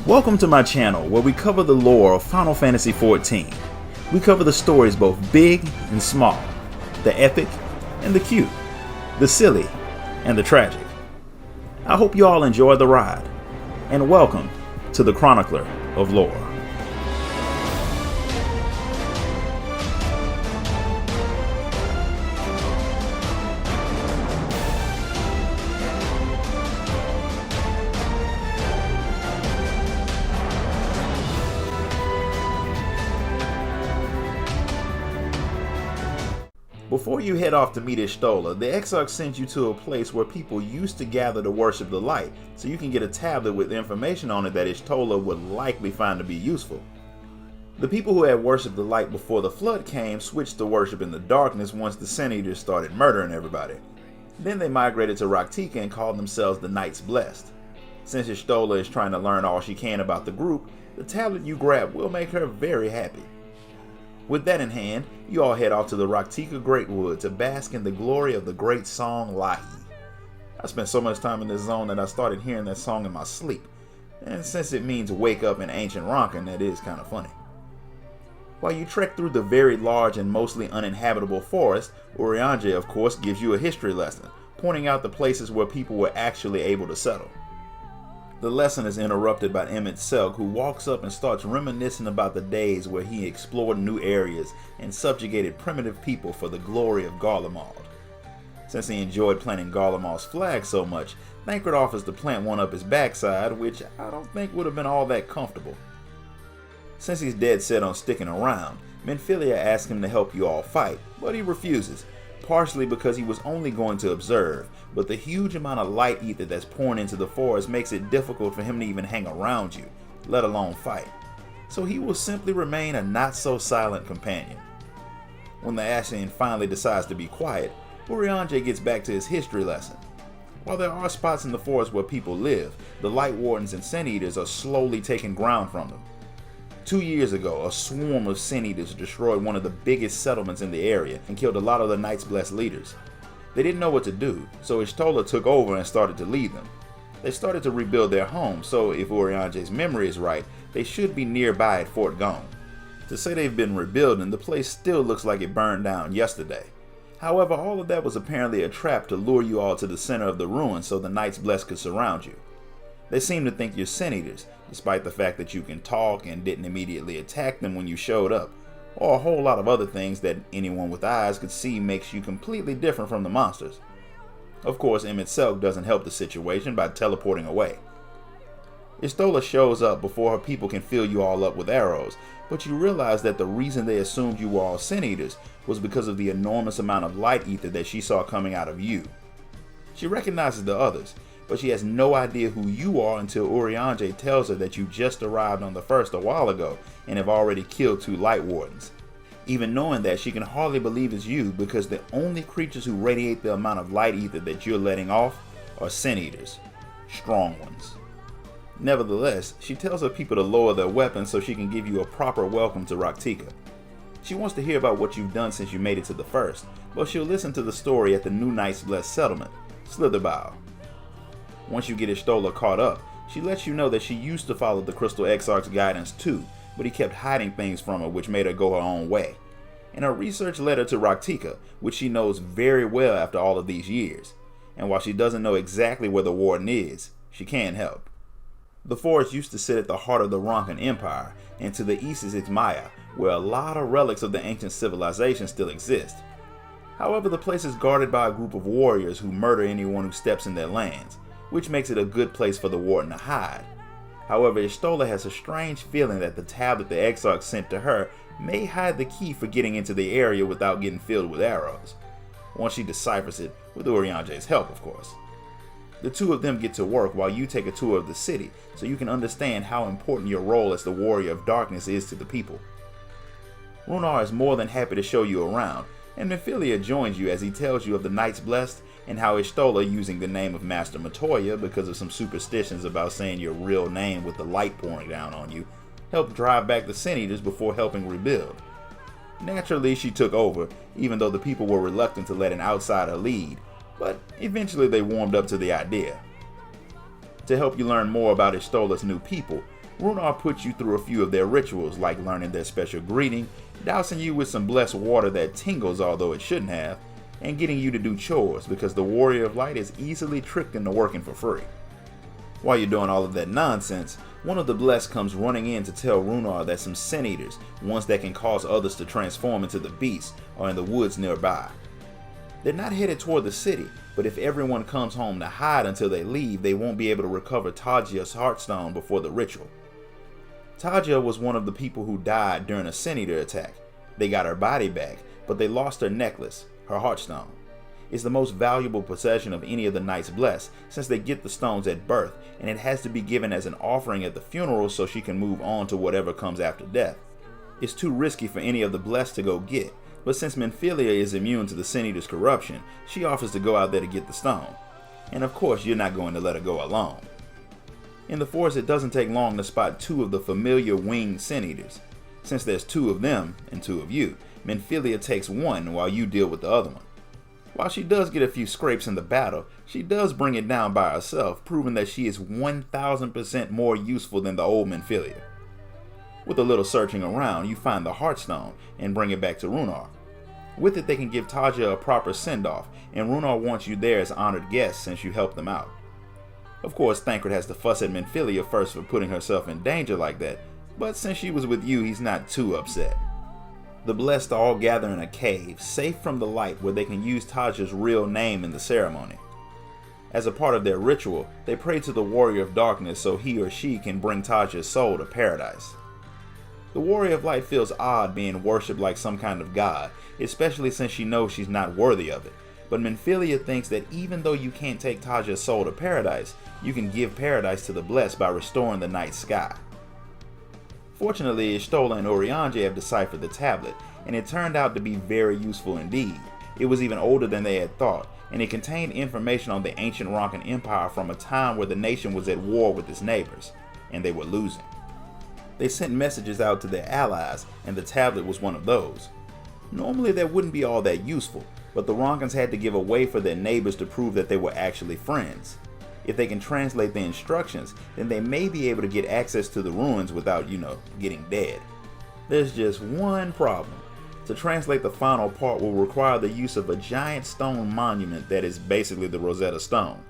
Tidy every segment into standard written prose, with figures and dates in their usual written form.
Welcome to my channel where we cover the lore of Final Fantasy XIV. We cover the stories both big and small, the epic and the cute, the silly and the tragic. I hope you all enjoy the ride, and welcome to the Chronicler of Lore. Before you head off to meet Y'shtola, the Exarch sends you to a place where people used to gather to worship the light, so you can get a tablet with information on it that Y'shtola would likely find to be useful. The people who had worshipped the light before the flood came switched to worship in the darkness once the Sin Eaters started murdering everybody. Then they migrated to Rak'tika and called themselves the Knights Blessed. Since Y'shtola is trying to learn all she can about the group, the tablet you grab will make her very happy. With that in hand, you all head off to the Rak'tika Greatwood to bask in the glory of the great song Lahi. I spent so much time in this zone that I started hearing that song in my sleep, and since it means wake up in ancient Ronkan, that is kind of funny. While you trek through the very large and mostly uninhabitable forest, Eorzea of course gives you a history lesson, pointing out the places where people were actually able to settle. The lesson is interrupted by MSQ, who walks up and starts reminiscing about the days where he explored new areas and subjugated primitive people for the glory of Garlemald. Since he enjoyed planting Garlemald's flag so much, Thancred offers to plant one up his backside, which I don't think would have been all that comfortable. Since he's dead set on sticking around, Minfilia asks him to help you all fight, but he refuses, partially because he was only going to observe, but the huge amount of light ether that's pouring into the forest makes it difficult for him to even hang around you, let alone fight. So he will simply remain a not-so-silent companion. When the Ascian finally decides to be quiet, Eorzea gets back to his history lesson. While there are spots in the forest where people live, the Light Wardens and Sin Eaters are slowly taking ground from them. 2 years ago, a swarm of Sin Eaters destroyed one of the biggest settlements in the area and killed a lot of the Knights Blessed leaders. They didn't know what to do, so Y'shtola took over and started to lead them. They started to rebuild their home, so if Eorzea's memory is right, they should be nearby at Fort Gone. To say they've been rebuilding, the place still looks like it burned down yesterday. However, all of that was apparently a trap to lure you all to the center of the ruins so the Knights Blessed could surround you. They seem to think you're Sin Eaters, despite the fact that you can talk and didn't immediately attack them when you showed up, or a whole lot of other things that anyone with eyes could see makes you completely different from the monsters. Of course, MSQ doesn't help the situation by teleporting away. Y'shtola shows up before her people can fill you all up with arrows, but you realize that the reason they assumed you were all Sin Eaters was because of the enormous amount of light ether that she saw coming out of you. She recognizes the others, but she has no idea who you are until Eorzea tells her that you just arrived on the first a while ago and have already killed 2 Light Wardens. Even knowing that, she can hardly believe it's you because the only creatures who radiate the amount of light ether that you're letting off are Sin Eaters, strong ones. Nevertheless, she tells her people to lower their weapons so she can give you a proper welcome to Rak'tika. She wants to hear about what you've done since you made it to the first, but she'll listen to the story at the new Knights Blessed settlement, Slitherbough. Once you get Y'shtola caught up, she lets you know that she used to follow the Crystal Exarch's guidance too, but he kept hiding things from her which made her go her own way. And her research led her to Rak'tika, which she knows very well after all of these years. And while she doesn't know exactly where the warden is, she can help. The forest used to sit at the heart of the Ronkan Empire, and to the east is Maya, where a lot of relics of the ancient civilization still exist. However, the place is guarded by a group of warriors who murder anyone who steps in their lands, which makes it a good place for the warden to hide. However, Y'shtola has a strange feeling that the tablet the Exarch sent to her may hide the key for getting into the area without getting filled with arrows. Once she deciphers it, with Eorzea's help of course. The two of them get to work while you take a tour of the city, so you can understand how important your role as the Warrior of Darkness is to the people. Runar is more than happy to show you around, and Minfilia joins you as he tells you of the Knights Blessed and how Y'shtola, using the name of Master Matoya because of some superstitions about saying your real name with the light pouring down on you, helped drive back the Sin Eaters before helping rebuild. Naturally, she took over, even though the people were reluctant to let an outsider lead, but eventually they warmed up to the idea. To help you learn more about Y'shtola's new people, Runar puts you through a few of their rituals, like learning their special greeting, dousing you with some blessed water that tingles although it shouldn't have, and getting you to do chores because the Warrior of Light is easily tricked into working for free. While you're doing all of that nonsense, one of the blessed comes running in to tell Runar that some Sin Eaters, ones that can cause others to transform into the beast, are in the woods nearby. They're not headed toward the city, but if everyone comes home to hide until they leave, they won't be able to recover Tajia's Heartstone before the ritual. Tajia was one of the people who died during a Sin Eater attack. They got her body back, but they lost her necklace, her Heartstone. It's the most valuable possession of any of the Knights Blessed, since they get the stones at birth, and it has to be given as an offering at the funeral so she can move on to whatever comes after death. It's too risky for any of the Blessed to go get, but since Minfilia is immune to the Sin Eater's corruption, she offers to go out there to get the stone. And of course, you're not going to let her go alone. In the forest, it doesn't take long to spot two of the familiar winged Sin Eaters. Since there's two of them and two of you, Minfilia takes one while you deal with the other one. While she does get a few scrapes in the battle, she does bring it down by herself, proving that she is 1000% more useful than the old Minfilia. With a little searching around, you find the Heartstone and bring it back to Runar. With it, they can give Tajia a proper send-off, and Runar wants you there as honored guests since you helped them out. Of course, Thancred has to fuss at Minfilia first for putting herself in danger like that, but since she was with you, he's not too upset. The Blessed all gather in a cave, safe from the light, where they can use Tajia's real name in the ceremony. As a part of their ritual, they pray to the Warrior of Darkness so he or she can bring Tajia's soul to paradise. The Warrior of Light feels odd being worshipped like some kind of god, especially since she knows she's not worthy of it, but Minfilia thinks that even though you can't take Tajia's soul to paradise, you can give paradise to the Blessed by restoring the night sky. Fortunately, Y'shtola and Urianger have deciphered the tablet, and it turned out to be very useful indeed. It was even older than they had thought, and it contained information on the ancient Ronkan Empire from a time where the nation was at war with its neighbors, and they were losing. They sent messages out to their allies, and the tablet was one of those. Normally that wouldn't be all that useful, but the Ronkans had to give a way for their neighbors to prove that they were actually friends. If they can translate the instructions, then they may be able to get access to the ruins without, getting dead. There's just one problem. To translate the final part will require the use of a giant stone monument that is basically the Rosetta Stone.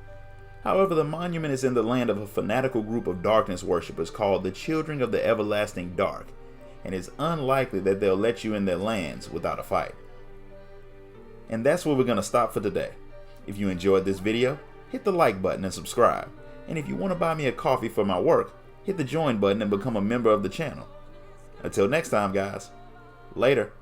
However, the monument is in the land of a fanatical group of darkness worshippers called the Children of the Everlasting Dark, and it's unlikely that they'll let you in their lands without a fight. And that's where we're going to stop for today. If you enjoyed this video, hit the like button and subscribe. And if you want to buy me a coffee for my work, hit the join button and become a member of the channel. Until next time, guys. Later.